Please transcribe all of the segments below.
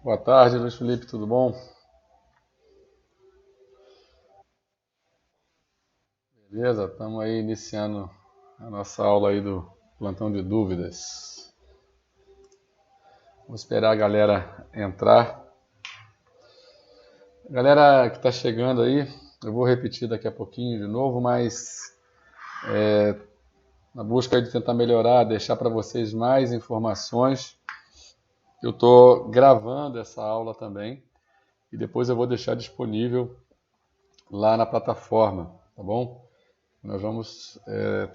Boa tarde, Luiz Felipe, tudo bom? Beleza, estamos aí iniciando a nossa aula aí do plantão de dúvidas. Vamos esperar a galera entrar. Galera que está chegando aí, eu vou repetir daqui a pouquinho de novo, mas na busca de tentar melhorar, deixar para vocês mais informações, eu estou gravando essa aula também e depois eu vou deixar disponível lá na plataforma, tá bom? Nós vamos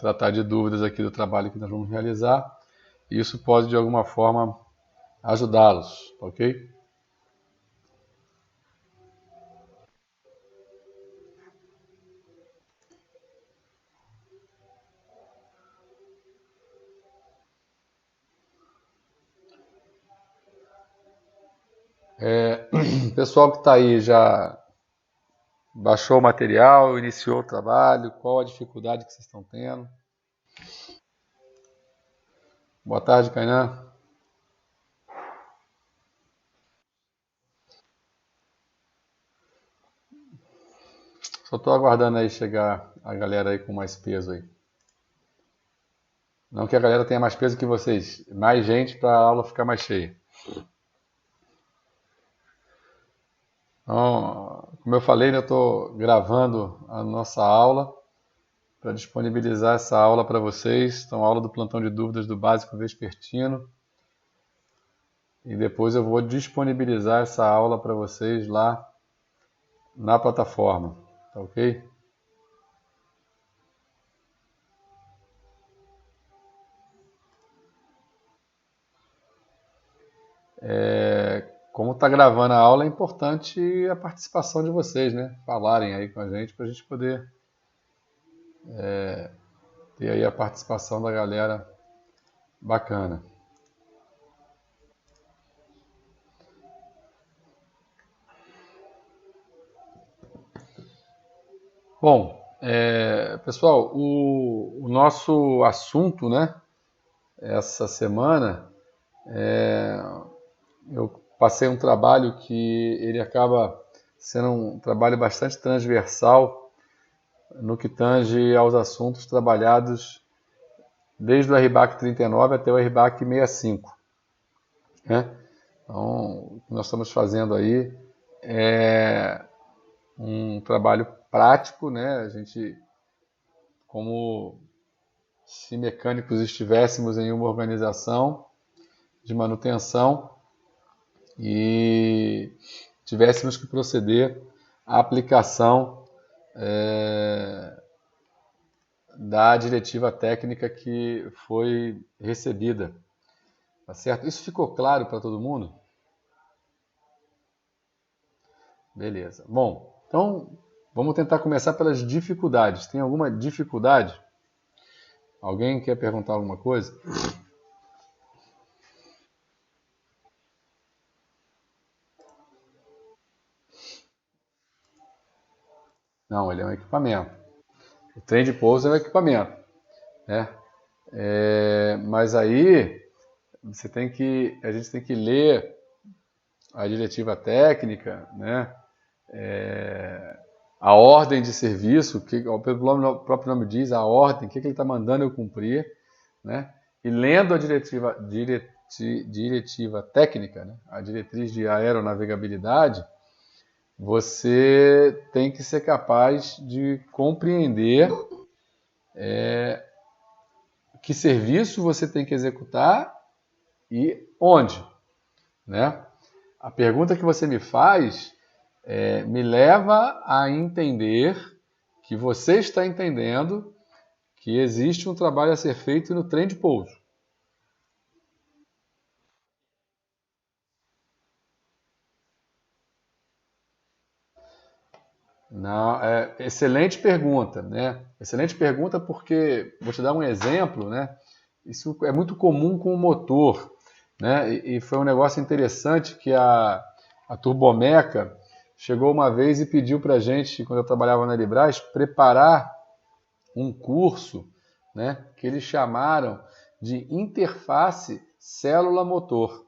tratar de dúvidas aqui do trabalho que nós vamos realizar e isso pode de alguma forma ajudá-los, ok? O pessoal que está aí já baixou o material, iniciou o trabalho, qual a dificuldade que vocês estão tendo? Boa tarde, Kainan. Só estou aguardando aí chegar a galera aí com mais peso aí. Não que a galera tenha mais peso que vocês, mais gente para a aula ficar mais cheia. Então, como eu falei, né, eu estou gravando a nossa aula para disponibilizar essa aula para vocês. Então, a aula do plantão de dúvidas do Básico Vespertino. E depois eu vou disponibilizar essa aula para vocês lá na plataforma, tá ok? Como está gravando a aula, é importante a participação de vocês, né? Falarem aí com a gente para a gente poder ter aí a participação da galera bacana. Bom, pessoal, o nosso assunto, né? Essa semana, eu passei um trabalho que ele acaba sendo um trabalho bastante transversal no que tange aos assuntos trabalhados desde o RBAC 39 até o RBAC 65. Né? Então, o que nós estamos fazendo aí é um trabalho prático, né? A gente, como se mecânicos estivéssemos em uma organização de manutenção e tivéssemos que proceder à aplicação da diretiva técnica que foi recebida. Tá certo? Isso ficou claro para todo mundo? Beleza. Bom, então vamos tentar começar pelas dificuldades. Tem alguma dificuldade? Alguém quer perguntar alguma coisa? Não, ele é um equipamento. O trem de pouso é um equipamento, né? Mas aí a gente tem que ler a diretiva técnica, né? A ordem de serviço, que o próprio nome diz, a ordem, o que ele está mandando eu cumprir, né? E lendo a diretiva técnica, né? A diretriz de aeronavegabilidade, você tem que ser capaz de compreender que serviço você tem que executar e onde, né? A pergunta que você me faz me leva a entender que você está entendendo que existe um trabalho a ser feito no trem de pouso. Não, excelente pergunta, né? Excelente pergunta porque vou te dar um exemplo, né? Isso é muito comum com o motor, né? E foi um negócio interessante que a Turbomeca chegou uma vez e pediu para a gente, quando eu trabalhava na Librás, preparar um curso, né? Que eles chamaram de interface célula-motor.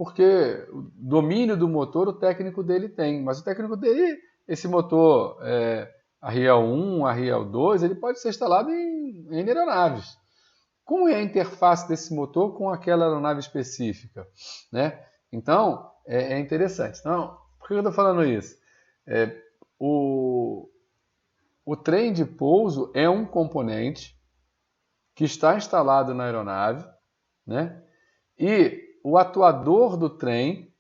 porque o domínio do motor o técnico dele tem, mas o técnico dele, esse motor Arriel 1, Arriel 2, ele pode ser instalado em aeronaves. Como é a interface desse motor com aquela aeronave específica, né? Então, é interessante. Então, por que eu estou falando isso? O trem de pouso é um componente que está instalado na aeronave, né? E o atuador do trem,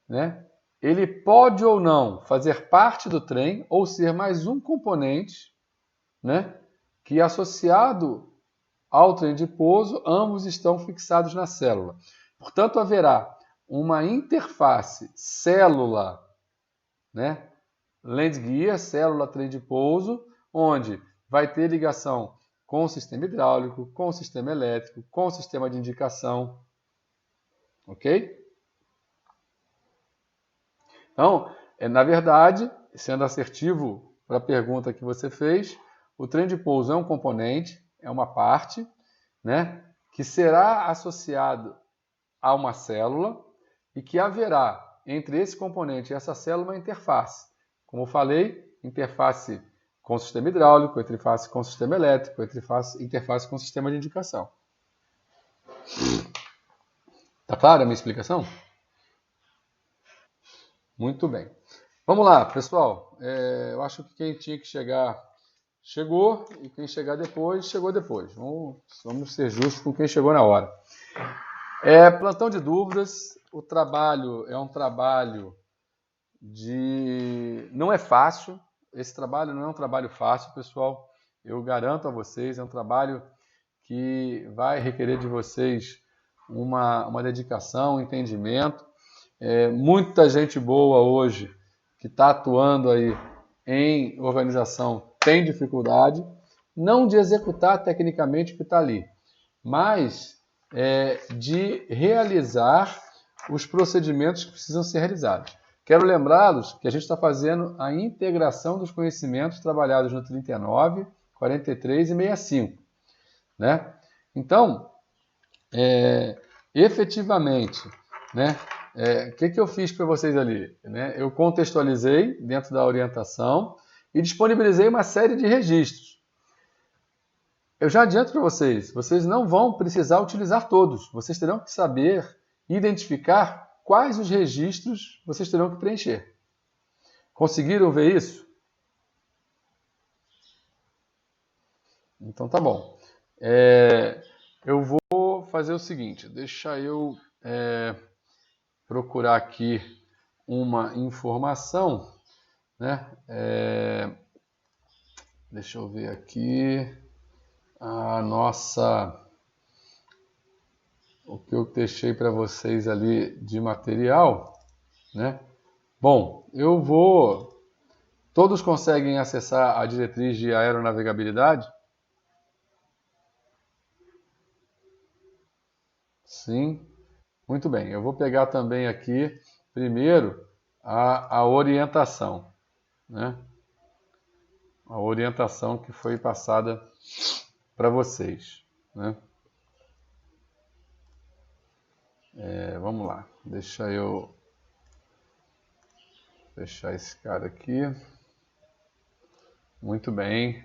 né? Ele pode ou não fazer parte do trem ou ser mais um componente, né? Que associado ao trem de pouso, ambos estão fixados na célula. Portanto, haverá uma interface célula, né? Land Gear, célula trem de pouso, onde vai ter ligação com o sistema hidráulico, com o sistema elétrico, com o sistema de indicação. Ok? Então, na verdade, sendo assertivo para a pergunta que você fez, o trem de pouso é um componente, é uma parte, né, que será associado a uma célula e que haverá entre esse componente e essa célula uma interface. Como eu falei, interface com o sistema hidráulico, interface com o sistema elétrico, interface com o sistema de indicação. Tá clara a minha explicação? Muito bem. Vamos lá, pessoal. Eu acho que quem tinha que chegar, chegou, e quem chegar depois, chegou depois. Vamos ser justos com quem chegou na hora. Plantão de dúvidas. O trabalho é um trabalho não é fácil. Esse trabalho não é um trabalho fácil, pessoal. Eu garanto a vocês, é um trabalho que vai requerer de vocês uma dedicação, um entendimento. Muita gente boa hoje que está atuando aí em organização tem dificuldade, não de executar tecnicamente o que está ali, mas de realizar os procedimentos que precisam ser realizados. Quero lembrá-los que a gente está fazendo a integração dos conhecimentos trabalhados no 39, 43 e 65. Né? Então, efetivamente, né? O que eu fiz para vocês ali? Né? Eu contextualizei dentro da orientação e disponibilizei uma série de registros. Eu já adianto para vocês não vão precisar utilizar todos. Vocês terão que saber identificar quais os registros vocês terão que preencher. Conseguiram ver isso? Então tá bom. Eu vou fazer o seguinte, deixa eu procurar aqui uma informação, né? Deixa eu ver aqui o que eu deixei para vocês ali de material, né? Bom, todos conseguem acessar a diretriz de aeronavegabilidade? Sim. Muito bem, eu vou pegar também aqui, primeiro, a orientação, né? A orientação que foi passada para vocês, né? Vamos lá, deixa eu fechar esse cara aqui. Muito bem.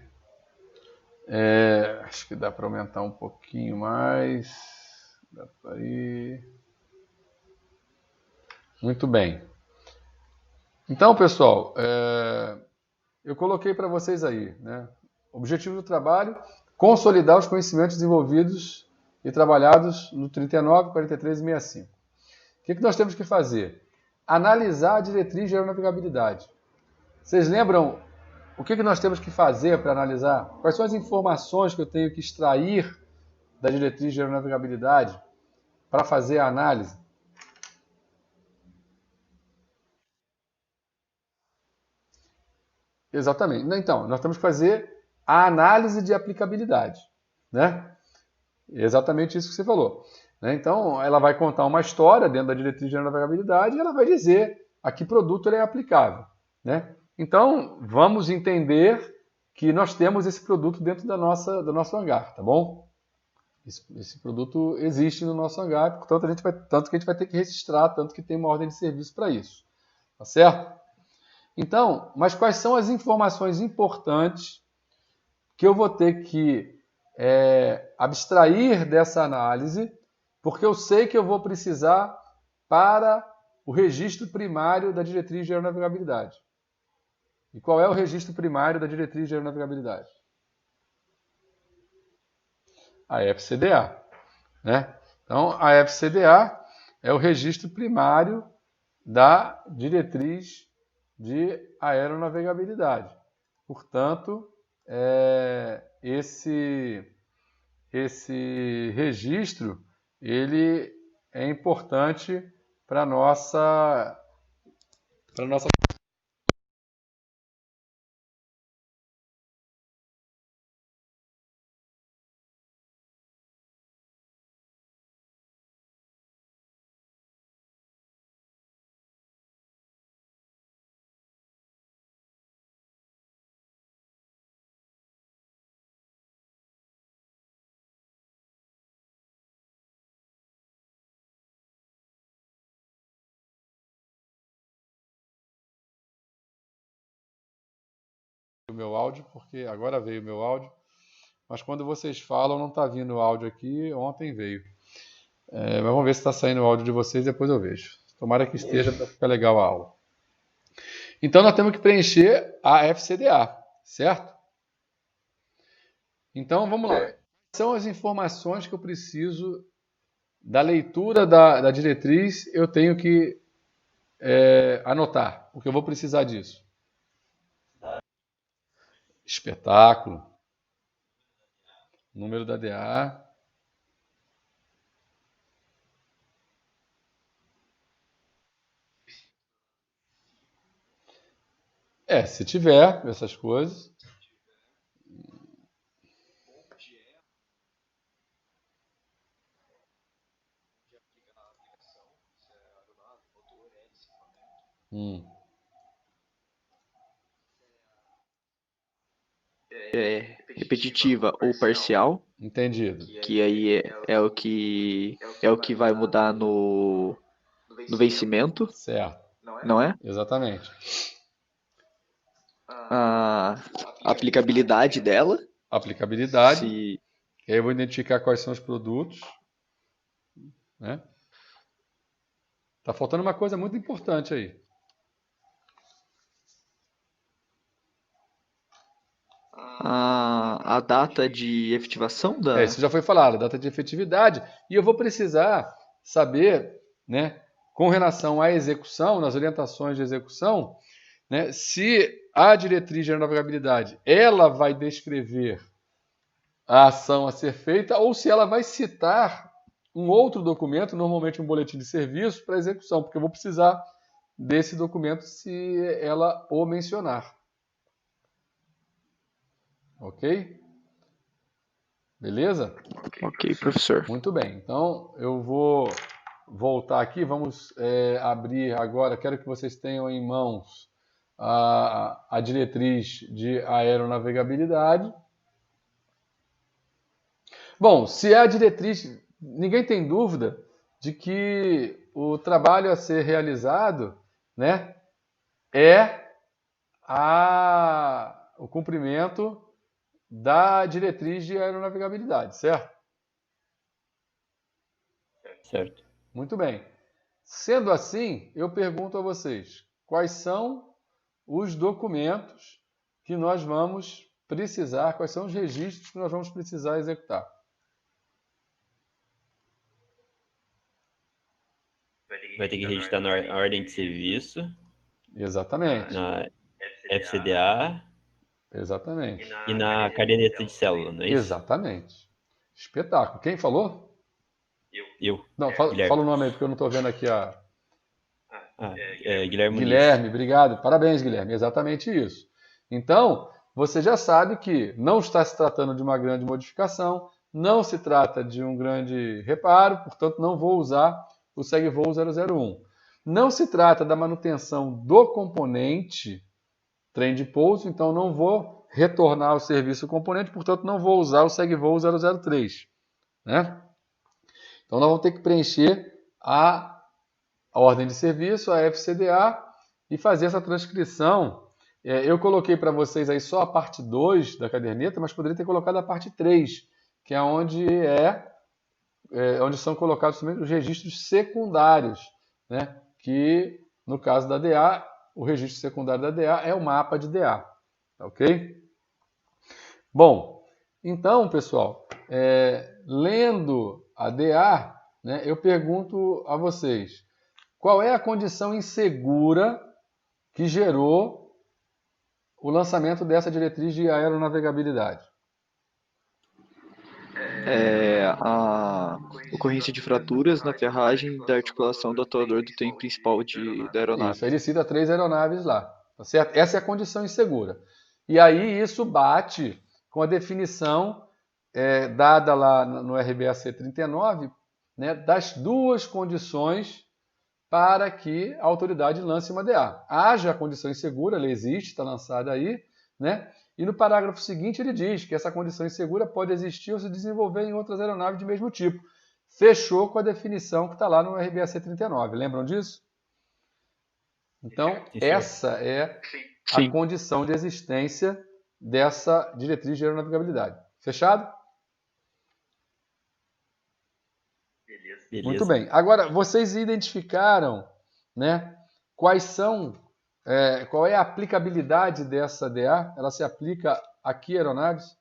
Acho que dá para aumentar um pouquinho mais. Dá para ir. Muito bem. Então, pessoal, eu coloquei para vocês aí, né? Objetivo do trabalho, consolidar os conhecimentos desenvolvidos e trabalhados no 39, 43 e 65. O que nós temos que fazer? Analisar a diretriz de aeronavegabilidade. Vocês lembram o que nós temos que fazer para analisar? Quais são as informações que eu tenho que extrair da diretriz de aeronavegabilidade para fazer a análise? Exatamente. Então, nós temos que fazer a análise de aplicabilidade, né? Exatamente isso que você falou. Né? Então, ela vai contar uma história dentro da diretriz de navegabilidade e ela vai dizer a que produto ele é aplicável. Né? Então, vamos entender que nós temos esse produto dentro do nosso hangar, tá bom? Esse produto existe no nosso hangar, portanto, tanto que a gente vai ter que registrar, tanto que tem uma ordem de serviço para isso. Tá certo? Então, mas quais são as informações importantes que eu vou ter que abstrair dessa análise, porque eu sei que eu vou precisar para o registro primário da diretriz de aeronavegabilidade. E qual é o registro primário da diretriz de aeronavegabilidade? A FCDA. Né? Então, a FCDA é o registro primário da diretriz de aeronavegabilidade. Portanto, esse registro ele é importante para a nossa o meu áudio, porque agora veio o meu áudio, mas quando vocês falam não está vindo o áudio aqui, ontem veio. Mas vamos ver se está saindo o áudio de vocês, depois eu vejo. Tomara que esteja para ficar legal a aula. Então nós temos que preencher a FCDA, certo? Então vamos lá. Quais são as informações que eu preciso da leitura da diretriz? Eu tenho que anotar, porque eu vou precisar disso. Espetáculo, número da DA, se tiver essas coisas. Repetitiva ou parcial, Entendido. que aí é o que vai mudar no vencimento, Certo. não é? Exatamente. A aplicabilidade dela, Aplicabilidade. se Aí eu vou identificar quais são os produtos. Né? Tá faltando uma coisa muito importante aí. a data de efetivação da... Isso já foi falado, data de efetividade. E eu vou precisar saber, né, com relação à execução, nas orientações de execução, né, se a diretriz de aeronavegabilidade ela vai descrever a ação a ser feita ou se ela vai citar um outro documento, normalmente um boletim de serviço, para execução, porque eu vou precisar desse documento se ela o mencionar. Ok? Beleza? Ok, professor. Muito bem. Então, eu vou voltar aqui. Vamos abrir agora. Quero que vocês tenham em mãos a diretriz de aeronavegabilidade. Bom, se é a diretriz, ninguém tem dúvida de que o trabalho a ser realizado, né, é o cumprimento da diretriz de aeronavegabilidade, certo? Certo. Muito bem. Sendo assim, eu pergunto a vocês, quais são os documentos que nós vamos precisar, quais são os registros que nós vamos precisar executar? Vai ter que registrar na ordem de serviço, Exatamente. na FCDA Exatamente. e na caderneta de célula, não é isso? Exatamente. Espetáculo. Quem falou? Eu. Não, fala Guilherme. o nome aí, porque eu não estou vendo aqui a... Guilherme Muniz. Guilherme, obrigado. Parabéns, Guilherme. Exatamente isso. Então, você já sabe que não está se tratando de uma grande modificação, não se trata de um grande reparo, portanto, não vou usar o SegVoo 001. Não se trata da manutenção do componente trem de pouso, então não vou retornar ao serviço componente, portanto, não vou usar o SegVoo 003. né? Então, nós vamos ter que preencher a ordem de serviço, a FCDA, e fazer essa transcrição. Eu coloquei para vocês aí só a parte 2 da caderneta, mas poderia ter colocado a parte 3, que é onde são colocados também os registros secundários, né? Que, no caso da DA, o registro secundário da DA é o mapa de DA, ok? Bom, então, pessoal, lendo a DA, né, eu pergunto a vocês, qual é a condição insegura que gerou o lançamento dessa diretriz de aeronavegabilidade? A ocorrência de fraturas na ferragem da articulação do atuador do trem principal da aeronave. Isso, ele cita 3 aeronaves lá, tá certo? Essa é a condição insegura. E aí isso bate com a definição dada lá no RBAC 39, né, das duas condições para que a autoridade lance uma DA. Haja a condição insegura, ela existe, está lançada aí, né? E no parágrafo seguinte ele diz que essa condição insegura pode existir ou se desenvolver em outras aeronaves de mesmo tipo. Fechou com a definição que está lá no RBAC 39. Lembram disso? Então, essa é a condição de existência dessa diretriz de aeronavegabilidade. Fechado? Beleza. Muito bem. Agora, vocês identificaram, né, qual é a aplicabilidade dessa DA? Ela se aplica a que aeronaves?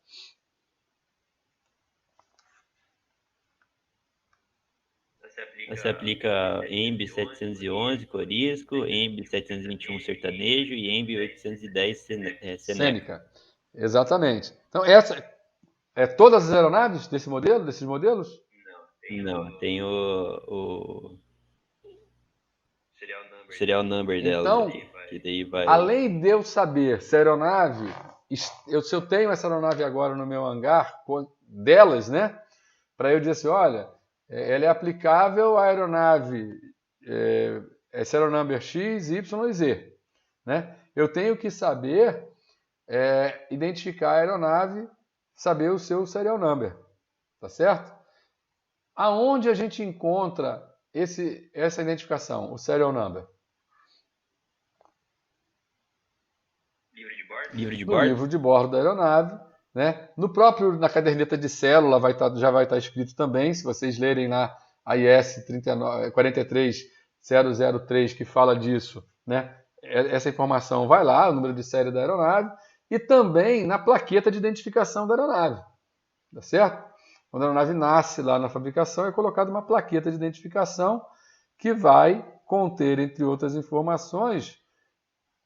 Você aplica EMB 711 Corisco, EMB 721 Sertanejo e EMB 810 Seneca. Exatamente. Então, essa é todas as aeronaves desses modelos? Não, tem o serial number dela. Então, que daí vai... além de eu saber se a aeronave, se eu tenho essa aeronave agora no meu hangar, delas, né? Para eu dizer assim, olha, ela é aplicável à aeronave serial number X, Y e Z, né? Eu tenho que saber identificar a aeronave, saber o seu serial number, tá certo? Aonde a gente encontra essa identificação, o serial number? Livro de No bordo? livro de bordo da aeronave, né? Na caderneta de célula já vai estar escrito também, se vocês lerem lá a IS 43003, que fala disso, né? Essa informação vai lá, o número de série da aeronave, e também na plaqueta de identificação da aeronave, tá certo? Quando a aeronave nasce lá na fabricação, é colocada uma plaqueta de identificação que vai conter, entre outras informações,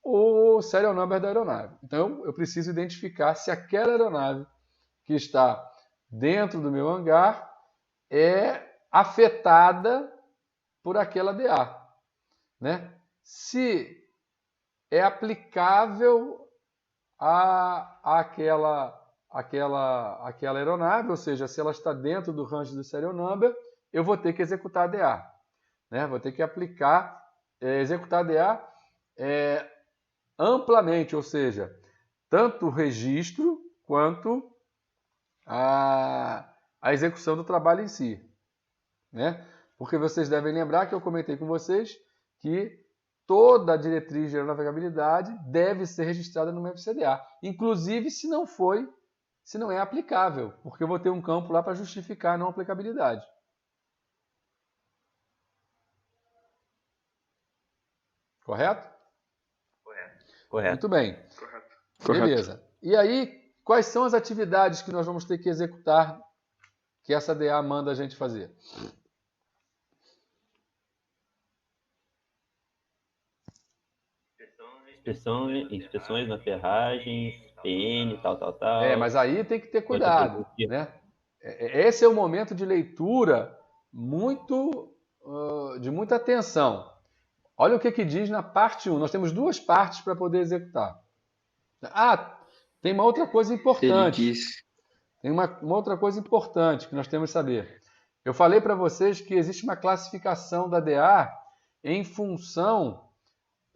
o serial number da aeronave. Então, eu preciso identificar se aquela aeronave que está dentro do meu hangar é afetada por aquela DA, né? Se é aplicável àquela aeronave, ou seja, se ela está dentro do range do serial number, eu vou ter que executar a DA, né? Vou ter que executar a DA amplamente, ou seja, tanto o registro quanto a execução do trabalho em si, né? Porque vocês devem lembrar que eu comentei com vocês que toda a diretriz de aeronavegabilidade deve ser registrada no FCDA, inclusive se não é aplicável, porque eu vou ter um campo lá para justificar a não aplicabilidade. Correto? Correto. Muito bem. Correto. Beleza. E aí, quais são as atividades que nós vamos ter que executar que essa DA manda a gente fazer? Inspeções na ferragem, PN, tal. Mas aí tem que ter cuidado, né? Esse é o momento de leitura de muita atenção. Olha o que diz na parte 1. Nós temos duas partes para poder executar. Tem uma outra coisa importante. Ele diz... Tem uma outra coisa importante que nós temos que saber. Eu falei para vocês que existe uma classificação da DA em função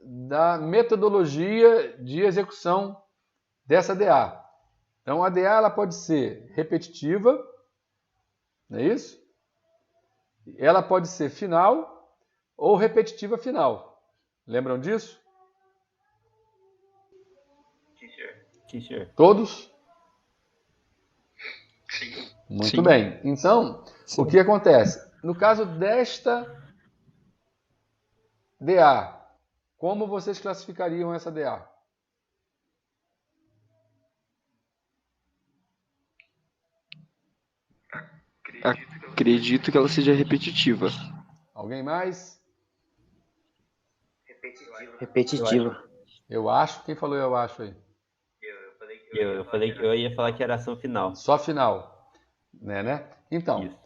da metodologia de execução dessa DA. Então, a DA ela pode ser repetitiva, não é isso? Ela pode ser final ou repetitiva final. Lembram disso? Sim, senhor. Todos? Sim. Muito Sim. bem. Então, o que acontece? No caso desta DA, como vocês classificariam essa DA? Acredito que ela seja repetitiva. Alguém mais? Repetitiva. Eu acho. Quem falou eu acho aí? Eu falei que eu ia falar que era ação final. Só final. Né? Então, Isso.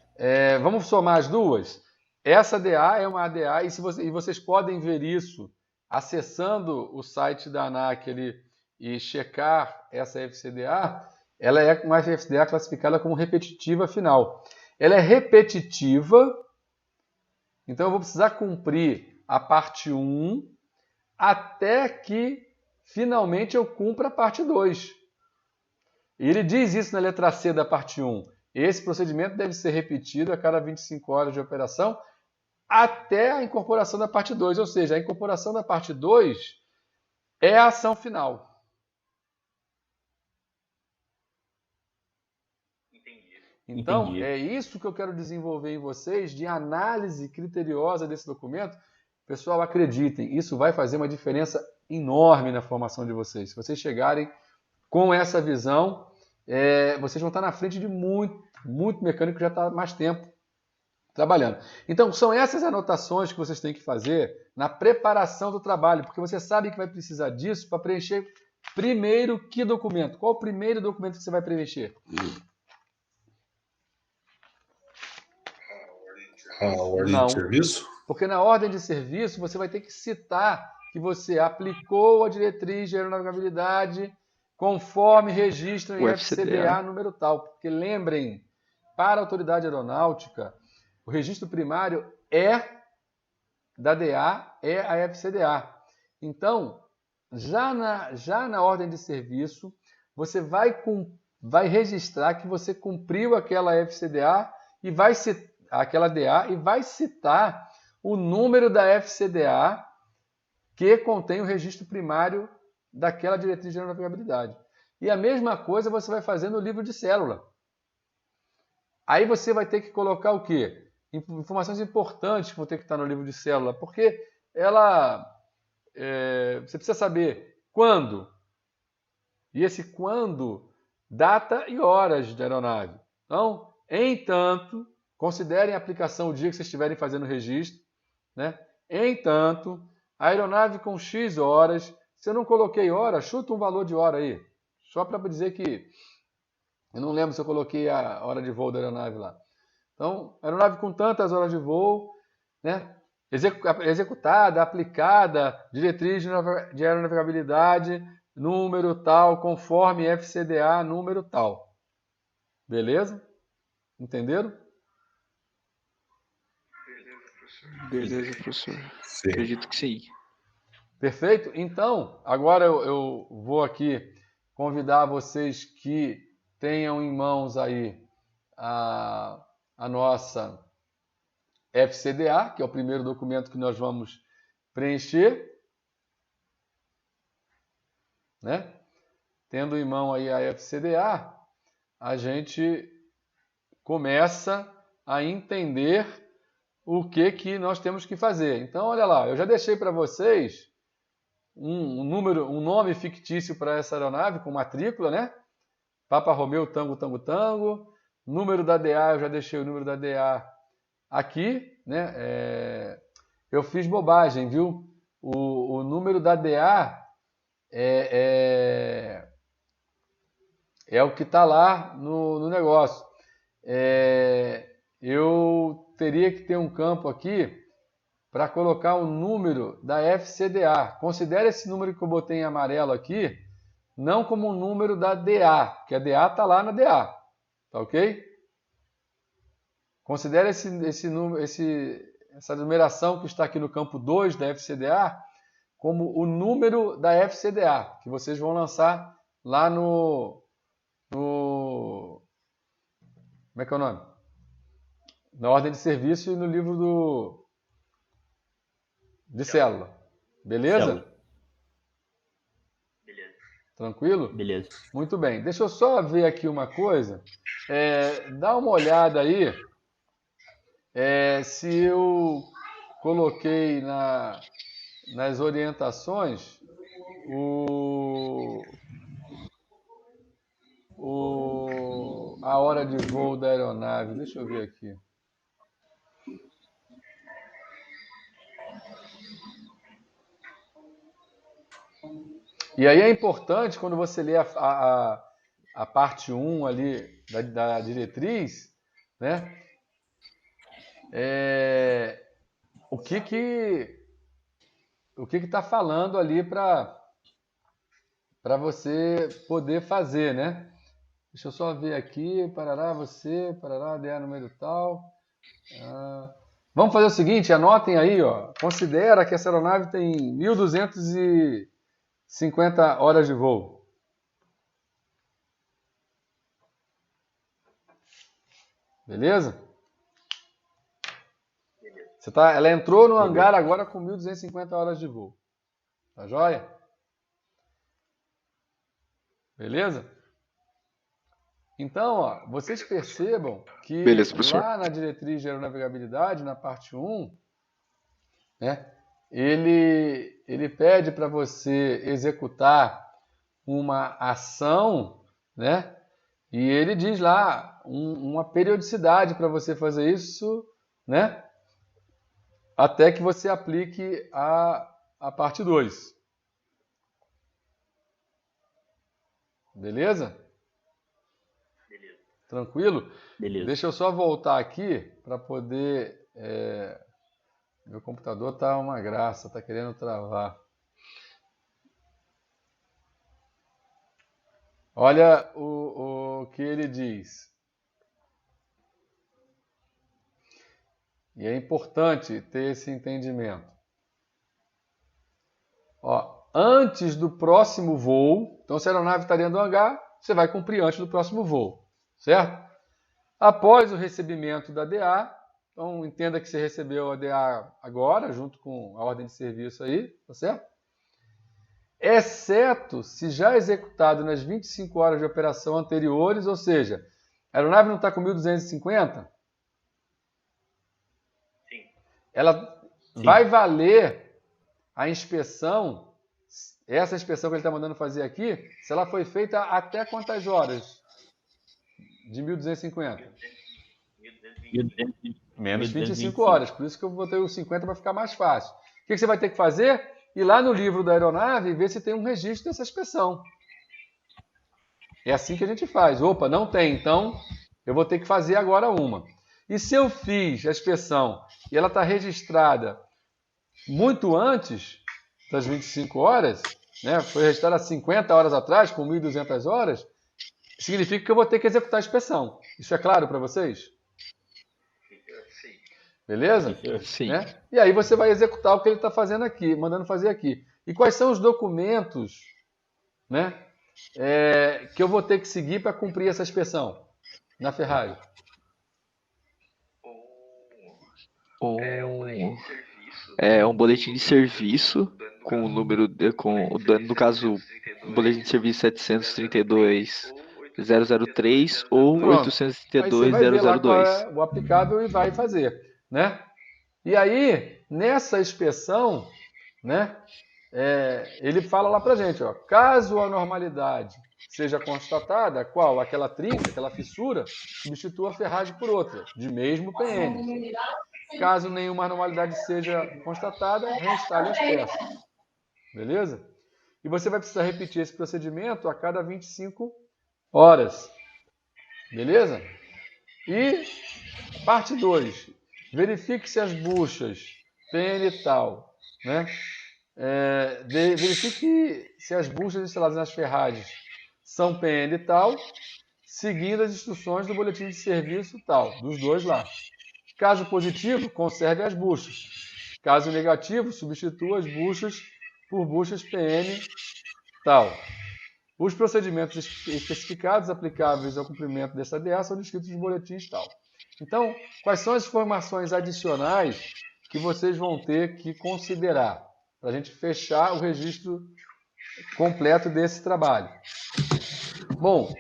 vamos somar as duas? Essa DA é uma ADA e vocês podem ver isso acessando o site da ANAC e checar essa FCDA. Ela é uma FCDA classificada como repetitiva final. Ela é repetitiva, então eu vou precisar cumprir a parte 1 até que finalmente eu cumpra a parte 2. E ele diz isso na letra C da parte 1. Esse procedimento deve ser repetido a cada 25 horas de operação até a incorporação da parte 2. Ou seja, a incorporação da parte 2 é a ação final. Então, Entendi. é isso que eu quero desenvolver em vocês de análise criteriosa desse documento. Pessoal, acreditem, isso vai fazer uma diferença enorme na formação de vocês. Se vocês chegarem com essa visão, vocês vão estar na frente de muito mecânico que já está há mais tempo trabalhando. Então, são essas anotações que vocês têm que fazer na preparação do trabalho, porque você sabe que vai precisar disso para preencher primeiro que documento? Qual o primeiro documento que você vai preencher? A ordem Não. de serviço? Porque na ordem de serviço você vai ter que citar que você aplicou a diretriz de aeronavegabilidade conforme registro em O FCDA FCDA. número tal. Porque lembrem, para a autoridade aeronáutica, o registro primário da DA é a FCDA. Então, já na ordem de serviço, você vai registrar que você cumpriu aquela FCDA e aquela DA e vai citar o número da FCDA que contém o registro primário daquela diretriz de aeronavegabilidade. E a mesma coisa você vai fazer no livro de célula. Aí você vai ter que colocar o quê? Informações importantes que vão ter que estar no livro de célula, porque você precisa saber quando. E esse quando, data e horas de aeronave. Então, entanto, considerem a aplicação o dia que vocês estiverem fazendo o registro. Né? Entanto, a aeronave com X horas, se eu não coloquei hora, chuta um valor de hora aí. Só para dizer que eu não lembro se eu coloquei a hora de voo da aeronave lá. Então, aeronave com tantas horas de voo, né? Executada, aplicada, diretriz de aeronavegabilidade, número tal, conforme FCDA, número tal. Beleza? Entenderam? Beleza, professor. Sim. Acredito que sim. Perfeito? Então, agora eu vou aqui convidar vocês que tenham em mãos aí a nossa FCDA, que é o primeiro documento que nós vamos preencher. Né? Tendo em mão aí a FCDA, a gente começa a entender o que nós temos que fazer. Então, olha lá, eu já deixei para vocês um nome fictício para essa aeronave com matrícula, né? Papa Romeu Tango Tango Tango. Número da DA, eu já deixei o número da DA aqui, né? Eu fiz bobagem, viu? O número da DA é o que está lá no negócio. Eu teria que ter um campo aqui para colocar o número da FCDA. Considere esse número que eu botei em amarelo aqui, não como um número da DA, porque a DA está lá na DA. Tá ok? Considere essa numeração que está aqui no campo 2 da FCDA como o número da FCDA, que vocês vão lançar lá no como é que é o nome? na ordem de serviço e no livro de célula. Beleza? Célula. Tranquilo? Beleza. Muito bem. Deixa eu só ver aqui uma coisa. Dá uma olhada aí se eu coloquei nas orientações a hora de voo da aeronave. Deixa eu ver aqui. E aí é importante, quando você lê a parte 1 ali da diretriz, né? O que está falando ali para você poder fazer, né? Deixa eu só ver aqui, parará, você, parará, DA número tal. Vamos fazer o seguinte, anotem aí, ó. Considera que essa aeronave tem 1.250 horas de voo. Beleza? Ela entrou no hangar agora com 1.250 horas de voo. Tá joia? Beleza? Então, ó, vocês percebam que Beleza, professor. lá na diretriz de aeronavegabilidade, na parte 1, né, ele pede para você executar uma ação, né, e ele diz lá uma periodicidade para você fazer isso, né, até que você aplique a parte 2. Beleza? Tranquilo? Beleza. Deixa eu só voltar aqui para poder... Meu computador tá uma graça, tá querendo travar. Olha o que ele diz. E é importante ter esse entendimento. Ó, antes do próximo voo, então se a aeronave está dentro do hangar, você vai cumprir antes do próximo voo, certo? Após o recebimento da DA, então entenda que você recebeu a DA agora, junto com a ordem de serviço aí, tá certo? Exceto se já executado nas 25 horas de operação anteriores, ou seja, a aeronave não está com 1.250? Sim. Ela vai valer a inspeção, essa inspeção que ele está mandando fazer aqui, se ela foi feita até quantas horas de 1.250? Menos 25 horas, por isso que eu botei o 50 para ficar mais fácil. O que você vai ter que fazer? Ir lá no livro da aeronave e ver se tem um registro dessa inspeção. É assim que a gente faz. Opa, não tem, então eu vou ter que fazer agora uma. E se eu fiz a inspeção e ela está registrada muito antes das 25 horas, né, foi registrada 50 horas atrás, com 1.200 horas, significa que eu vou ter que executar a inspeção. Isso é claro para vocês? Beleza? Sim. Né? E aí você vai executar o que ele está fazendo aqui, mandando fazer aqui. E quais são os documentos, né, que eu vou ter que seguir para cumprir essa inspeção na Ferrari? Um boletim de serviço com o número, no caso, o boletim de serviço 732.003 ou Pronto. Aí você vai ver lá qual 832.002. é o aplicável e vai fazer, né? E aí, nessa inspeção, né, ele fala lá pra gente, ó, caso a anormalidade seja constatada, qual? Aquela trinca, aquela fissura, substitua a ferragem por outra, de mesmo PN. Caso nenhuma anormalidade seja constatada, reinstale as peças. Beleza? E você vai precisar repetir esse procedimento a cada 25 horas. Beleza? E parte 2. Verifique se as buchas PN e tal, né? Verifique se as buchas instaladas nas ferragens são PN e tal, seguindo as instruções do boletim de serviço tal, dos dois lá. Caso positivo, conserve as buchas. Caso negativo, substitua as buchas por buchas PN tal. Os procedimentos especificados aplicáveis ao cumprimento desta DA são descritos nos boletins tal. Então, quais são as informações adicionais que vocês vão ter que considerar para a gente fechar o registro completo desse trabalho? Bom,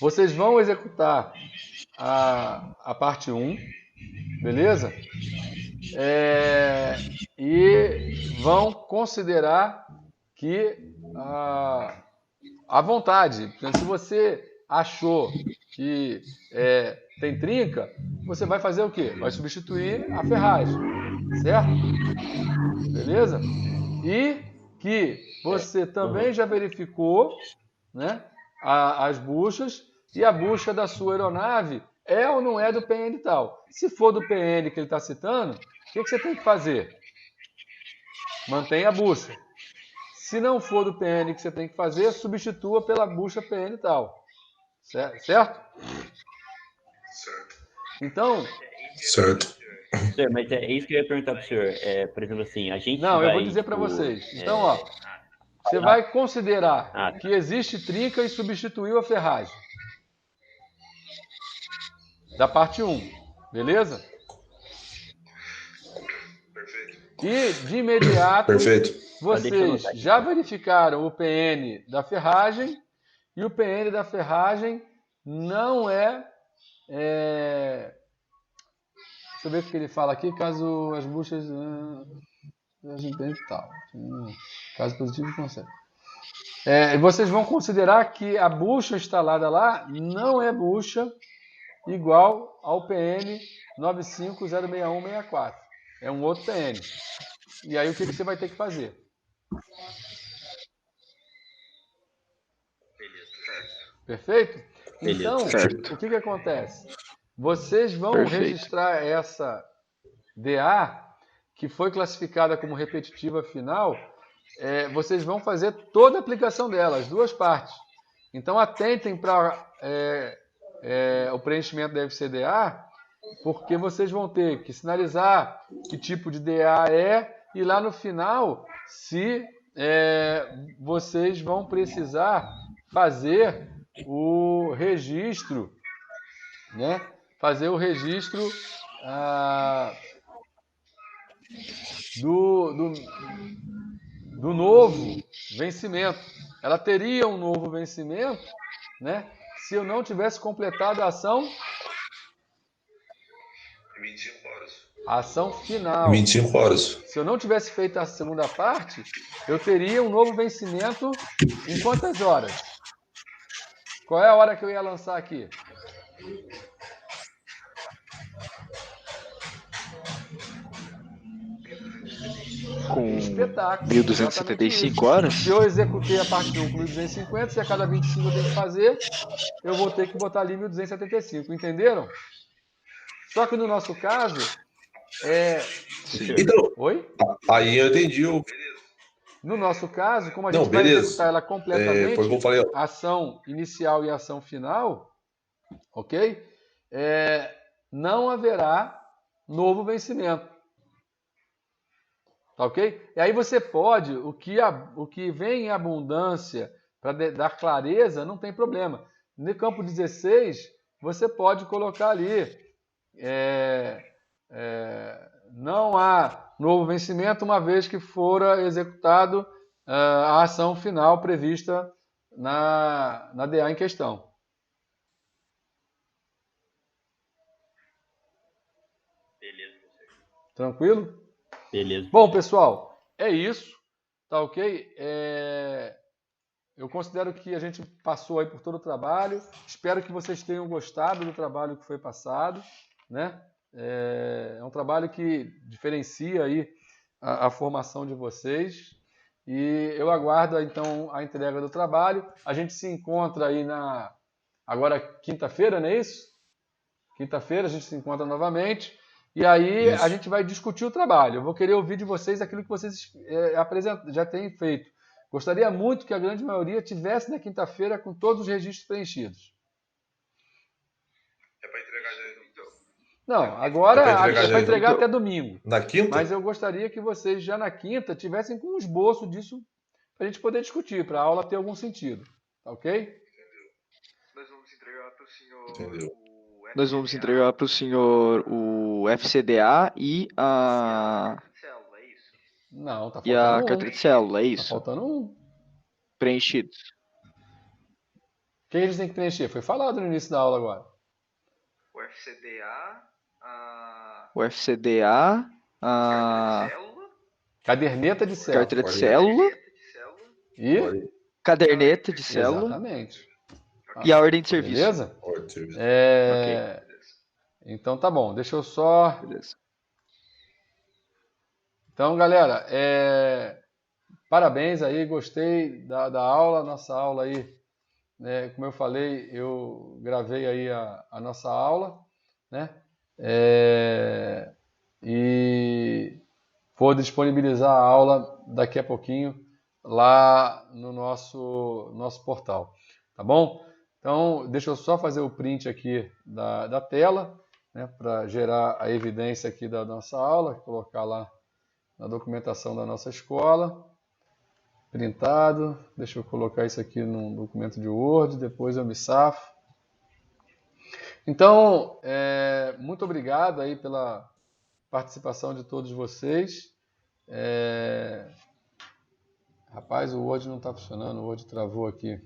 vocês vão executar a parte 1, beleza? E vão considerar que à vontade. Se você achou que tem trinca, você vai fazer o quê? Vai substituir a ferragem, certo? Beleza? E que você também já verificou, né, as buchas, e a bucha da sua aeronave é ou não é do PN tal. Se for do PN que ele está citando, o que você tem que fazer? Mantenha a bucha. Se não for do PN que você tem que fazer, substitua pela bucha PN tal. Certo? Então... Certo. Senhor, mas é isso que eu ia perguntar para o senhor. Por exemplo, assim, a gente Não, vai... eu vou dizer para vocês. Então, ó, você tá. vai considerar que existe trinca e substituiu a ferragem. Da parte 1, beleza? E, de imediato, Perfeito. vocês já verificaram o PN da ferragem, e o PN da ferragem não é... Deixa eu ver o que ele fala aqui, caso as buchas... tal. Caso positivo, consegue. Vocês vão considerar que a bucha instalada lá não é bucha igual ao PN 9506164. É um outro PN. E aí o que você vai ter que fazer? Perfeito? Então, o que acontece? Vocês vão registrar essa DA, que foi classificada como repetitiva final, vocês vão fazer toda a aplicação dela, as duas partes. Então, atentem para o preenchimento da FCDA, porque vocês vão ter que sinalizar que tipo de DA é, e lá no final, se vocês vão precisar fazer o registro, né? Fazer o registro do novo vencimento. Ela teria um novo vencimento, né, se eu não tivesse completado a ação... 25 horas. A ação final. 25 horas. Se eu não tivesse feito a segunda parte, eu teria um novo vencimento em quantas horas? Qual é a hora que eu ia lançar aqui? Com espetáculo. 1.275 horas? Se eu executei a parte 1 com 1.250, se a cada 25 eu tenho que fazer, eu vou ter que botar ali 1.275. Entenderam? Só que no nosso caso, Então, Oi? Aí eu entendi. No nosso caso, como a gente vai executar ela completamente, como eu falei, ação inicial e ação final, ok? Não haverá novo vencimento. Tá ok? E aí você pode, o que vem em abundância para dar clareza, não tem problema. No campo 16, você pode colocar ali, não há novo vencimento, uma vez que fora executado a ação final prevista na DA em questão. Beleza. Tranquilo? Beleza. Bom, pessoal, é isso, tá ok? Eu considero que a gente passou aí por todo o trabalho. Espero que vocês tenham gostado do trabalho que foi passado, né? É um trabalho que diferencia aí a formação de vocês. E eu aguardo, então, a entrega do trabalho. A gente se encontra aí agora quinta-feira, não é isso? Quinta-feira a gente se encontra novamente. E aí a gente vai discutir o trabalho. Eu vou querer ouvir de vocês aquilo que vocês já têm feito. Gostaria muito que a grande maioria tivesse na quinta-feira com todos os registros preenchidos. É para entregar já. Não, agora é para entregar até domingo. Na quinta? Mas eu gostaria que vocês já na quinta tivessem com um esboço disso para a gente poder discutir, para a aula ter algum sentido. Tá ok? Nós vamos entregar para o senhor Entendeu. o Nós vamos entregar para o senhor o FCDA e a Não, tá e a faltando carteira um. de célula, é Tá isso? faltando um. O Preenchidos. que eles têm que preencher? Foi falado no início da aula agora. O FCDA, a O FCDA, a Caderneta de célula. carteira de célula, E? caderneta de célula Exatamente. e a ordem de serviço. Beleza? Ordem de serviço. Então tá bom. Deixa eu só... Beleza. Então, galera, parabéns aí. Gostei da aula. Nossa aula aí, né, como eu falei, eu gravei aí a nossa aula, né? E vou disponibilizar a aula daqui a pouquinho lá no nosso portal, tá bom? Então, deixa eu só fazer o print aqui da tela, né, para gerar a evidência aqui da nossa aula, colocar lá na documentação da nossa escola, printado. Deixa eu colocar isso aqui num documento de Word, depois eu me safo. Então, muito obrigado aí pela participação de todos vocês. Rapaz, o Word não está funcionando, o Word travou aqui.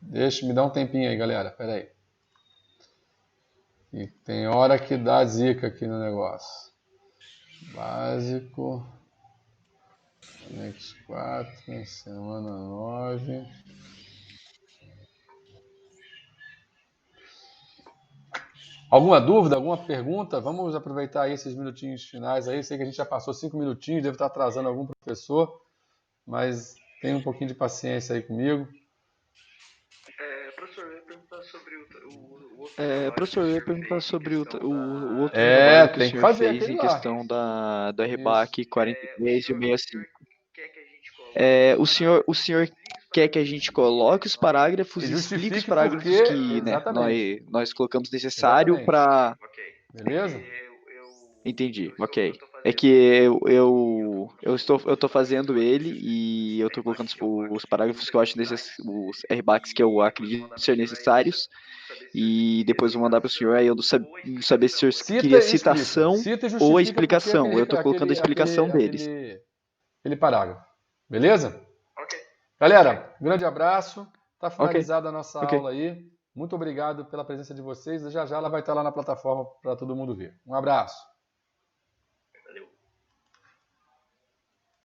Me dá um tempinho aí, galera, peraí. E tem hora que dá zica aqui no negócio. Básico, anexo 4, semana 9. Alguma dúvida, alguma pergunta? Vamos aproveitar aí esses minutinhos finais aí. Sei que a gente já passou 5 minutinhos, deve estar atrasando algum professor, mas tenha um pouquinho de paciência aí comigo. Professor, eu ia perguntar sobre o outro Professor, eu ia perguntar sobre o outro É, trabalho que o tem que senhor fazer fez aquele em lá. questão do RBAC 43 e o 65. quer que a gente coloque O senhor quer que a gente coloque os parágrafos E e explique os justifique parágrafos por quê, que, né, exatamente. nós colocamos necessário Exatamente. para... Beleza? Entendi, ok. É que eu tô fazendo ele e eu tô colocando os parágrafos que eu acho os RBACs que eu acredito ser necessários, e depois eu vou mandar para o senhor, aí eu não saber se o senhor queria citação Cita e justifica ou a por que explicação. Eu tô colocando a explicação deles. aquele parágrafo. Beleza? Ok. Galera, grande abraço. Está Ok. finalizada a nossa Ok. aula aí. Muito obrigado pela presença de vocês. Já já ela vai estar lá na plataforma para todo mundo ver. Um abraço.